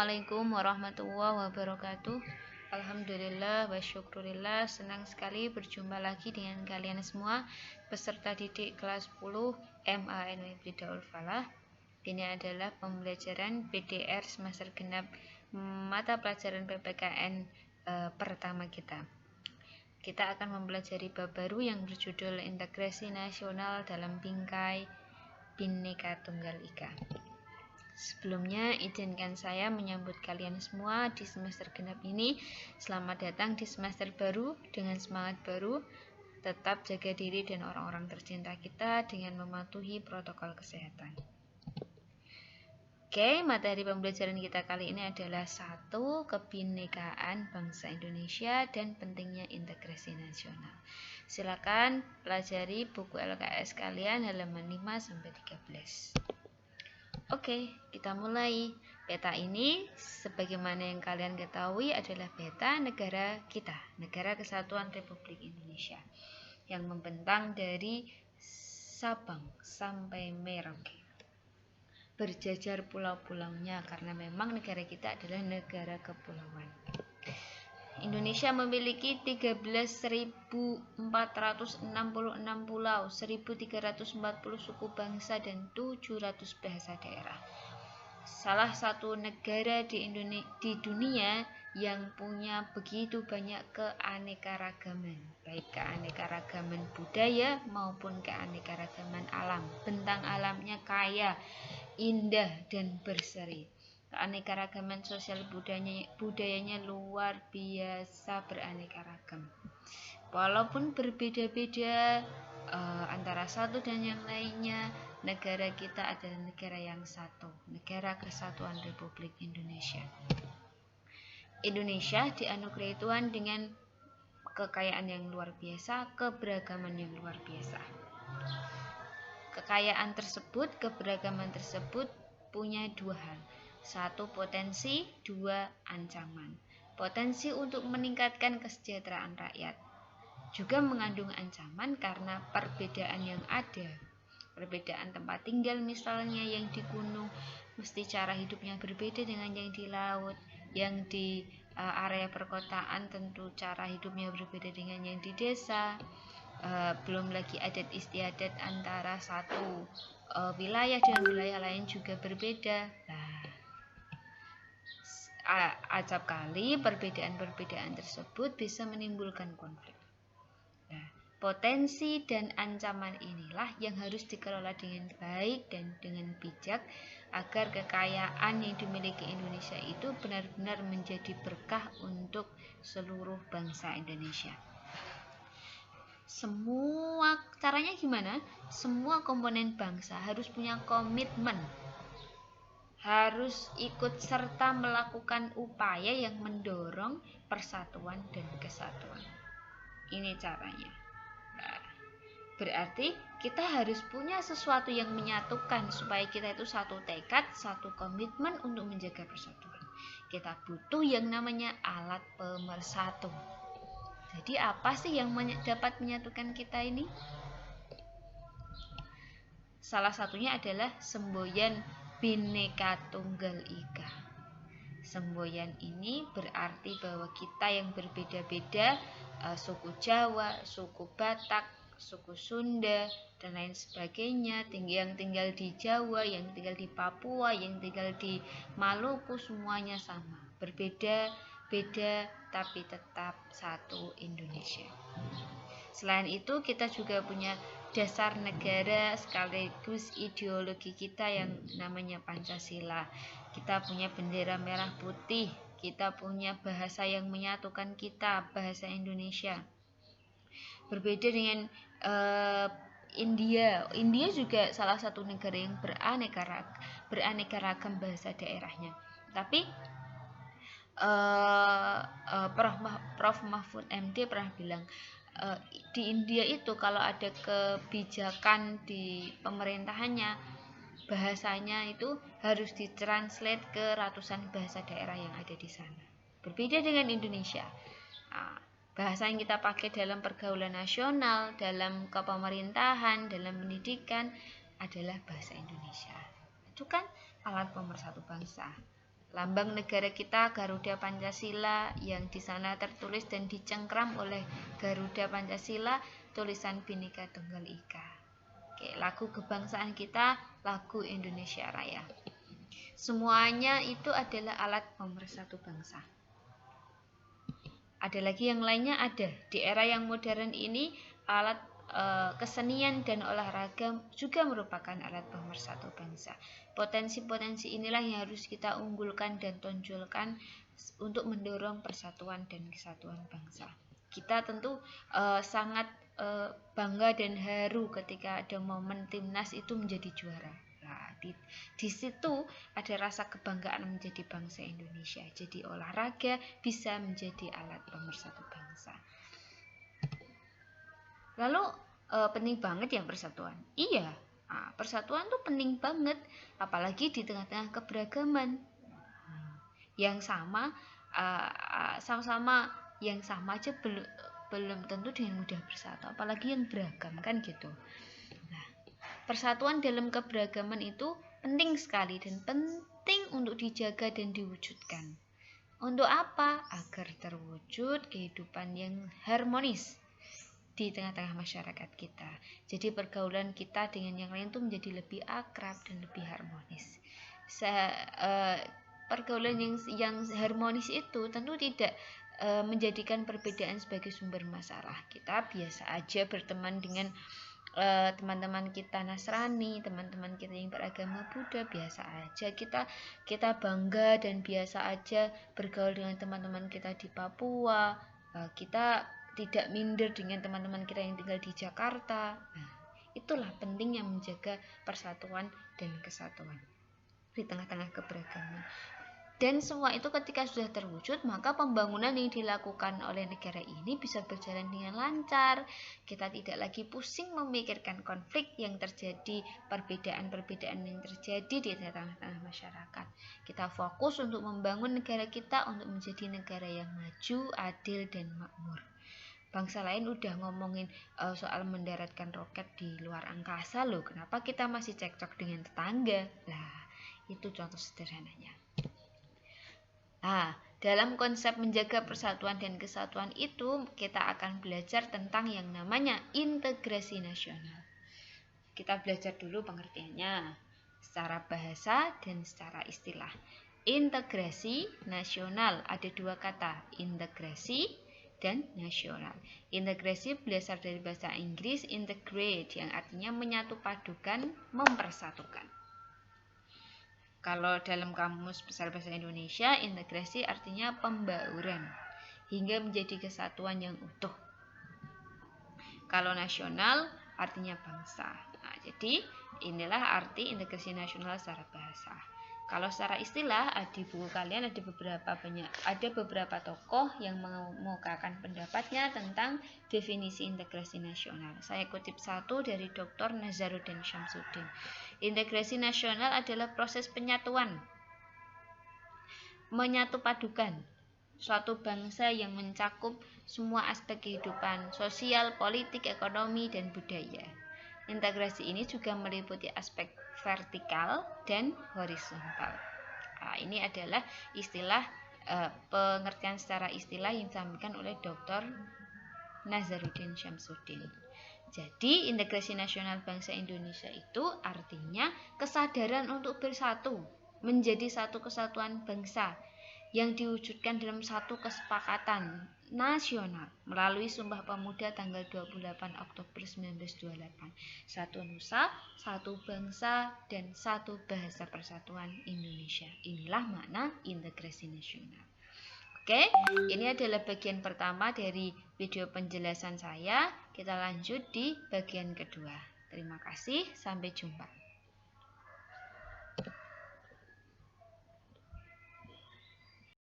Assalamualaikum warahmatullahi wabarakatuh. Alhamdulillah wa syukurillah, senang sekali berjumpa lagi dengan kalian semua peserta didik kelas 10 MANW Daul Falah. Ini adalah pembelajaran PDR semester genap mata pelajaran PPKN pertama kita. Kita akan mempelajari bab baru yang berjudul Integrasi Nasional dalam Bingkai Bhinneka Tunggal Ika. Sebelumnya, izinkan saya menyambut kalian semua di semester genap ini. Selamat datang di semester baru dengan semangat baru. Tetap jaga diri dan orang-orang tercinta kita dengan mematuhi protokol kesehatan. Oke, materi pembelajaran kita kali ini adalah 1. Kebinekaan bangsa Indonesia dan pentingnya integrasi nasional. Silakan pelajari buku LKS kalian halaman 5-13. Oke, kita mulai. Peta ini, sebagaimana yang kalian ketahui, adalah peta negara kita, Negara Kesatuan Republik Indonesia, yang membentang dari Sabang sampai Merauke. Berjajar pulau-pulaunya, karena memang negara kita adalah negara kepulauan. Indonesia memiliki 13.466 pulau, 1.340 suku bangsa, dan 700 bahasa daerah. Salah satu negara di dunia yang punya begitu banyak keanekaragaman, baik keanekaragaman budaya maupun keanekaragaman alam. Bentang alamnya kaya, indah, dan berseri. Keanekaragaman sosial budayanya luar biasa beraneka ragam. Walaupun berbeda-beda antara satu dan yang lainnya, negara kita adalah negara yang satu, Negara Kesatuan Republik Indonesia. Indonesia dianugerahi Tuhan dengan kekayaan yang luar biasa, keberagaman yang luar biasa. Kekayaan tersebut, keberagaman tersebut punya dua hal. 1. Potensi, 2. Ancaman. Potensi untuk meningkatkan kesejahteraan rakyat. Juga mengandung ancaman karena perbedaan yang ada. Perbedaan tempat tinggal misalnya, yang di gunung mesti cara hidupnya berbeda dengan yang di laut. Yang di area perkotaan tentu cara hidupnya berbeda dengan yang di desa. Belum lagi adat istiadat antara satu wilayah dengan wilayah lain juga berbeda. Acap kali perbedaan-perbedaan tersebut bisa menimbulkan konflik. Potensi dan ancaman inilah yang harus dikelola dengan baik dan dengan bijak agar kekayaan yang dimiliki Indonesia itu benar-benar menjadi berkah untuk seluruh bangsa Indonesia. Caranya gimana? Semua komponen bangsa harus punya komitmen, harus ikut serta melakukan upaya yang mendorong persatuan dan kesatuan. Ini caranya. Berarti kita harus punya sesuatu yang menyatukan supaya kita itu satu tekad, satu komitmen untuk menjaga persatuan. Kita butuh yang namanya alat pemersatu. Jadi apa sih yang dapat menyatukan kita ini? Salah satunya adalah semboyan Bhinneka Tunggal Ika. Semboyan ini berarti bahwa kita yang berbeda-beda, suku Jawa, suku Batak, suku Sunda, dan lain sebagainya, yang tinggal di Jawa, yang tinggal di Papua, yang tinggal di Maluku, semuanya sama. Berbeda-beda tapi tetap satu Indonesia. Selain itu, kita juga punya dasar negara sekaligus ideologi kita yang namanya Pancasila. Kita punya bendera merah putih, kita punya bahasa yang menyatukan kita, bahasa Indonesia. Berbeda dengan India. India juga salah satu negara yang beraneka ragam bahasa daerahnya. Tapi Prof. Mahfud MD pernah bilang, di India itu kalau ada kebijakan di pemerintahannya, bahasanya itu harus ditranslate ke ratusan bahasa daerah yang ada di sana. Berbeda dengan Indonesia. Bahasa yang kita pakai dalam pergaulan nasional, dalam kepemerintahan, dalam pendidikan adalah bahasa Indonesia. Itu kan alat pemersatu bangsa. Lambang negara kita Garuda Pancasila, yang di sana tertulis dan dicengkram oleh Garuda Pancasila tulisan Bhinneka Tunggal Ika. Oke, lagu kebangsaan kita lagu Indonesia Raya. Semuanya itu adalah alat pemersatu bangsa. Ada lagi yang lainnya, ada. Di era yang modern ini alat kesenian dan olahraga juga merupakan alat pemersatu bangsa. Potensi-potensi inilah yang harus kita unggulkan dan tonjolkan untuk mendorong persatuan dan kesatuan bangsa. Kita tentu sangat bangga dan haru ketika ada momen timnas itu menjadi juara. Nah, di situ ada rasa kebanggaan menjadi bangsa Indonesia. Jadi olahraga bisa menjadi alat pemersatu bangsa. Lalu penting banget ya persatuan. Iya, persatuan tuh penting banget, apalagi di tengah-tengah keberagaman. Yang sama, sama-sama yang sama aja belum tentu dengan mudah bersatu, apalagi yang beragam kan gitu. Nah, persatuan dalam keberagaman itu penting sekali dan penting untuk dijaga dan diwujudkan. Untuk apa? Agar terwujud kehidupan yang harmonis di tengah-tengah masyarakat kita. Jadi pergaulan kita dengan yang lain itu menjadi lebih akrab dan lebih harmonis. Pergaulan yang harmonis itu tentu tidak menjadikan perbedaan sebagai sumber masalah. Kita biasa aja berteman dengan teman-teman kita Nasrani, teman-teman kita yang beragama Buddha, biasa aja kita bangga dan biasa aja bergaul dengan teman-teman kita di Papua. Kita tidak minder dengan teman-teman kita yang tinggal di Jakarta. Nah, itulah pentingnya menjaga persatuan dan kesatuan di tengah-tengah keberagaman. Dan semua itu ketika sudah terwujud, maka pembangunan yang dilakukan oleh negara ini bisa berjalan dengan lancar. Kita tidak lagi pusing memikirkan konflik yang terjadi, perbedaan-perbedaan yang terjadi di tengah-tengah masyarakat. Kita fokus untuk membangun negara kita untuk menjadi negara yang maju, adil, dan makmur. Bangsa lain udah ngomongin soal mendaratkan roket di luar angkasa loh. Kenapa kita masih cekcok dengan tetangga? Nah, itu contoh sederhananya. Nah, dalam konsep menjaga persatuan dan kesatuan itu, kita akan belajar tentang yang namanya integrasi nasional. Kita belajar dulu pengertiannya secara bahasa dan secara istilah. Integrasi nasional, ada dua kata, integrasi dan nasional. Integrasi berasal dari bahasa Inggris integrate, yang artinya menyatu padukan, mempersatukan. Kalau dalam kamus besar bahasa Indonesia, integrasi artinya pembauran hingga menjadi kesatuan yang utuh. Kalau nasional artinya bangsa. Nah, jadi inilah arti integrasi nasional secara bahasa. Kalau secara istilah, di buku kalian ada beberapa tokoh yang mengemukakan pendapatnya tentang definisi integrasi nasional. Saya kutip satu dari Dr. Nazaruddin Syamsuddin. Integrasi nasional adalah proses penyatuan, menyatu padukan suatu bangsa yang mencakup semua aspek kehidupan sosial, politik, ekonomi, dan budaya. Integrasi ini juga meliputi aspek vertikal dan horizontal. Nah, ini adalah istilah pengertian secara istilah yang disampaikan oleh Dr. Nazaruddin Syamsuddin. Jadi, integrasi nasional bangsa Indonesia itu artinya kesadaran untuk bersatu, menjadi satu kesatuan bangsa yang diwujudkan dalam satu kesepakatan nasional melalui Sumpah Pemuda tanggal 28 Oktober 1928. Satu nusa, satu bangsa, dan satu bahasa persatuan Indonesia. Inilah makna integrasi nasional. Oke, ini adalah bagian pertama dari video penjelasan saya. Kita lanjut di bagian kedua. Terima kasih, sampai jumpa.